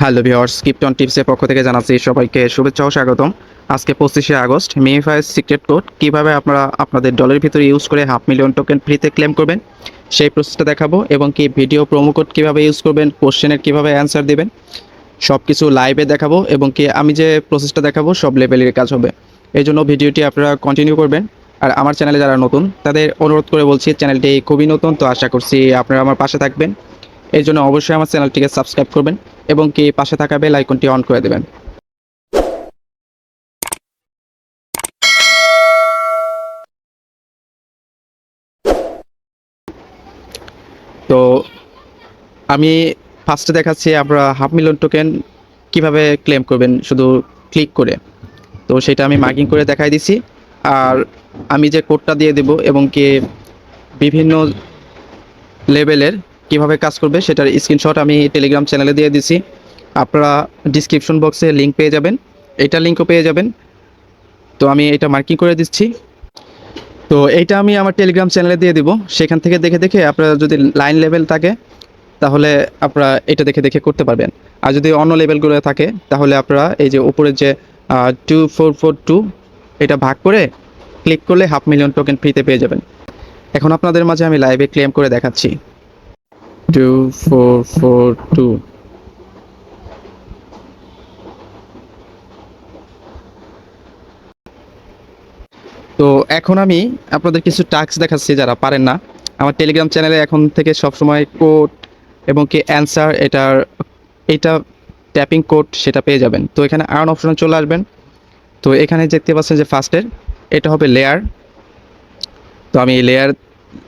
Hello viewers, krypton টিপসের পক্ষ থেকে জানাচ্ছি সবাইকে শুভেচ্ছা ও স্বাগতম। আজকে 25শে আগস্ট মিনিফাই সিক্রেট কোড কীভাবে আপনারা আপনাদের ডলারের ভিতরে ইউজ করে 500,000 টোকেন ফ্রিতে ক্লেম করবেন সেই প্রসেসটা দেখাবো, এবং কি ভিডিও প্রোমো কোড কীভাবে ইউজ করবেন, কোশ্চেনের কীভাবে অ্যান্সার দেবেন সব কিছু লাইভে দেখাবো, এবং কি আমি যে প্রসেসটা দেখাবো সব লেভেলের কাজ হবে। এই জন্য ভিডিওটি আপনারা কন্টিনিউ করবেন। আর আমার চ্যানেলে যারা নতুন তাদের অনুরোধ করে বলছি, চ্যানেলটি খুবই নতুন, তো আশা করছি আপনারা আমার পাশে থাকবেন। এই জন্য অবশ্যই আমার চ্যানেলটিকে সাবস্ক্রাইব করবেন এবং কি পাশে থাকা বেল আইকনটি অন করে দেবেন। তো আমি ফার্স্টে দেখাচ্ছি আপনারা 500,000 টোকেন কিভাবে ক্লেম করবেন শুধু ক্লিক করে। তো সেটা আমি মার্কিং করে দেখাই দিছি। আর আমি যে কোডটা দিয়ে দেব এবং কি বিভিন্ন লেভেলের কিভাবে কাজ করবে সেটার স্ক্রিনশট আমি টেলিগ্রাম চ্যানেলে দিয়ে দিছি। আপনারা ডিসক্রিপশন বক্সে লিঙ্ক পেয়ে যাবেন, এটা লিঙ্কও পেয়ে যাবেন। তো আমি এটা মার্কিং করে দিচ্ছি। তো এইটা আমি আমার টেলিগ্রাম চ্যানেলে দিয়ে দিব, সেখান থেকে দেখে দেখে আপনারা যদি লাইন লেভেল থাকে তাহলে আপনারা এটা দেখে দেখে করতে পারবেন। আর যদি অন্য লেভেলগুলো থাকে তাহলে আপনারা এই যে উপরের যে 2442 এটা ভাগ করে ক্লিক করলে 500,000 টোকেন ফ্রিতে পেয়ে যাবেন। এখন আপনাদের মাঝে আমি লাইভে ক্লেম করে দেখাচ্ছি। 2442। তো এখন আমি আপনাদের কিছু টাস্ক দেখাচ্ছি যারা পারেন না। আমার টেলিগ্রাম চ্যানেলে এখন থেকে সবসময় কোড এবং কি অ্যান্সার এইটা ট্যাপিং কোড সেটা পেয়ে যাবেন। তো এখানে আর্ন অপশনে চলে আসবেন। তো এখানে দেখতে পাচ্ছেন যে ফার্স্টের এটা হবে লেয়ার। তো আমি লেয়ার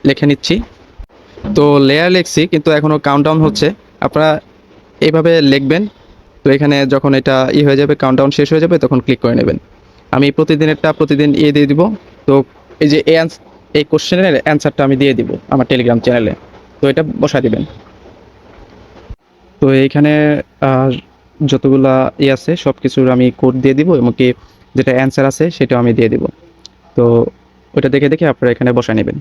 লিখে নিচ্ছি। তো লেয়ার লিখছি কিন্তু এখনও কাউন্টডাউন হচ্ছে, আপনারা এইভাবে লিখবেন। তো এখানে যখন এটা হয়ে যাবে, কাউন্টডাউন শেষ হয়ে যাবে, তখন ক্লিক করে নেবেন। আমি প্রতিদিনেরটা প্রতিদিন দিয়ে দিব। তো এই যে এই কোশ্চেনের অ্যান্সারটা আমি দিয়ে দিব আমার টেলিগ্রাম চ্যানেলে। তো এটা বসায় দিবেন। তো এইখানে যতগুলা আছে সব কিছুর আমি কোড দিয়ে দিব, এবং কি যেটা অ্যান্সার আছে সেটাও আমি দিয়ে দিব। তো ওটা দেখে দেখে আপনারা এখানে বসায় নেবেন।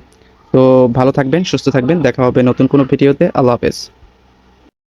তো ভালো থাকবেন, সুস্থ থাকবেন, দেখা হবে নতুন কোনো ভিডিওতে। আল্লাহ হাফেজ।